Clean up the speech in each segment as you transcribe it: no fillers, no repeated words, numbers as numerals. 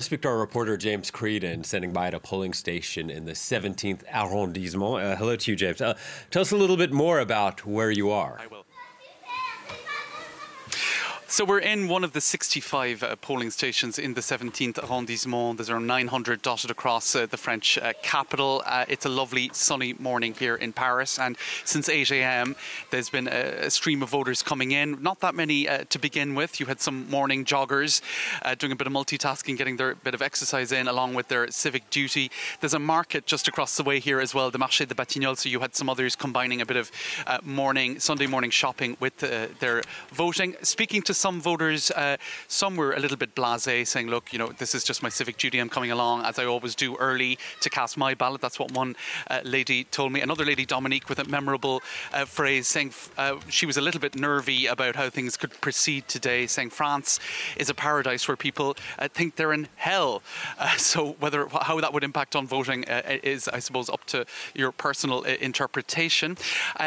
Speak to our reporter James Creedon, standing by at a polling station in the 17th arrondissement. Hello to you, James. Tell us a little bit more about where you are. I will. So we're in one of the 65 polling stations in the 17th arrondissement. There's around 900 dotted across the French capital. It's a lovely sunny morning here in Paris, and since 8 a.m. there's been a stream of voters coming in. Not that many to begin with. You had some morning joggers doing a bit of multitasking, getting their bit of exercise in along with their civic duty. There's a market just across the way here as well, the Marché de Batignolles, so you had some others combining a bit of Sunday morning shopping with their voting. Speaking to some voters, some were a little bit blasé, saying, look, you know, this is just my civic duty. I'm coming along, as I always do, early to cast my ballot. That's what one lady told me. Another lady, Dominique, with a memorable phrase, saying she was a little bit nervy about how things could proceed today, saying France is a paradise where people think they're in hell. So how that would impact on voting is, I suppose, up to your personal interpretation.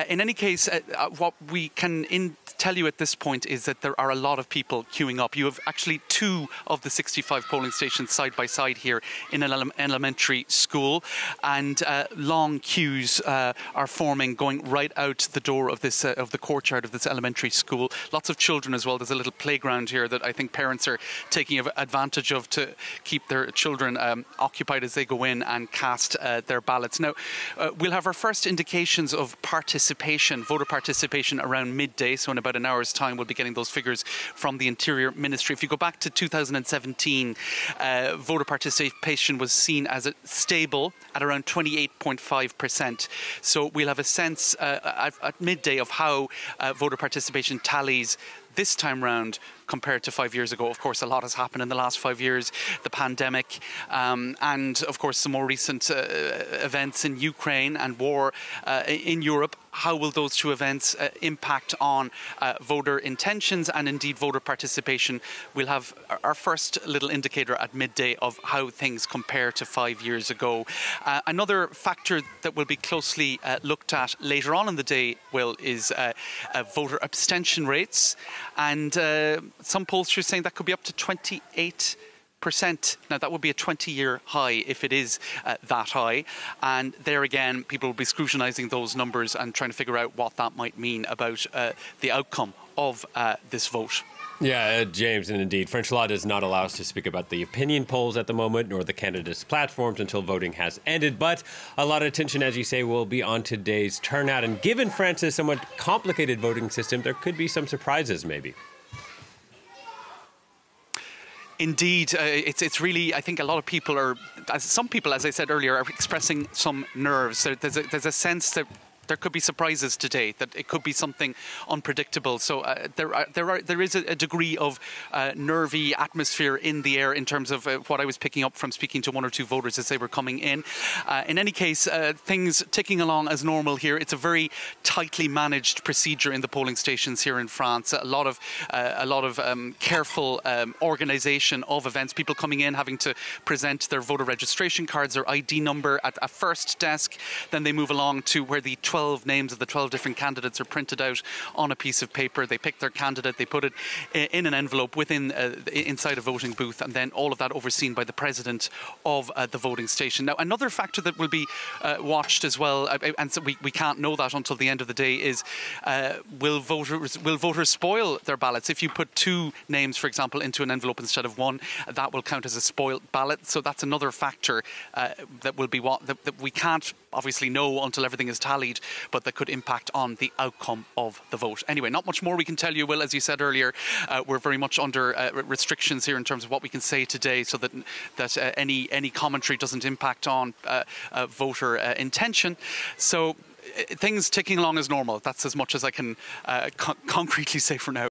In any case, what we can tell you at this point is that there are a lot of people queuing up. You have actually two of the 65 polling stations side by side here in an elementary school, and long queues are forming going right out the door of this of the courtyard of this elementary school. Lots of children as well. There's a little playground here that I think parents are taking advantage of to keep their children occupied as they go in and cast their ballots. Now, we'll have our first indications of participation, voter participation, around midday. So in about an hour's time, we'll be getting those figures from the Interior Ministry. If you go back to 2017, voter participation was seen as stable at around 28.5%. So we'll have a sense at midday of how voter participation tallies this time round compared to 5 years ago. Of course, a lot has happened in the last 5 years, the pandemic, and of course some more recent events in Ukraine and war in Europe. How will those two events impact on voter intentions and indeed voter participation? We'll have our first little indicator at midday of how things compare to 5 years ago. Another factor that will be closely looked at later on in the day, is voter abstention rates, and some pollsters saying that could be up to 28%. Now, that would be a 20-year high if it is that high. And there again, people will be scrutinising those numbers and trying to figure out what that might mean about the outcome of this vote. Yeah, James, and indeed, French law does not allow us to speak about the opinion polls at the moment, nor the candidates' platforms until voting has ended. But a lot of attention, as you say, will be on today's turnout. And given France's somewhat complicated voting system, there could be some surprises, maybe. Indeed, it's really, I think a lot of people are, some people, as I said earlier, are expressing some nerves. There's a sense that there could be surprises today, that it could be something unpredictable. So there is a degree of nervy atmosphere in the air in terms of what I was picking up from speaking to one or two voters as they were coming in. In any case, things ticking along as normal here. It's a very tightly managed procedure in the polling stations here in France. A lot of careful organisation of events. People coming in having to present their voter registration cards, their ID number at a first desk. Then they move along to where the 12 names of the 12 different candidates are printed out on a piece of paper. They pick their candidate, they put it in an envelope inside a voting booth, and then all of that overseen by the president of the voting station. Now, another factor that will be watched as well, and so we can't know that until the end of the day, is will voters spoil their ballots? If you put two names, for example, into an envelope instead of one, that will count as a spoiled ballot. So that's another factor that will be that we can't obviously know until everything is tallied, but that could impact on the outcome of the vote. Anyway, not much more we can tell you, Will. As you said earlier, we're very much under restrictions here in terms of what we can say today, so that any commentary doesn't impact on voter intention. So things ticking along as normal. That's as much as I can concretely say for now.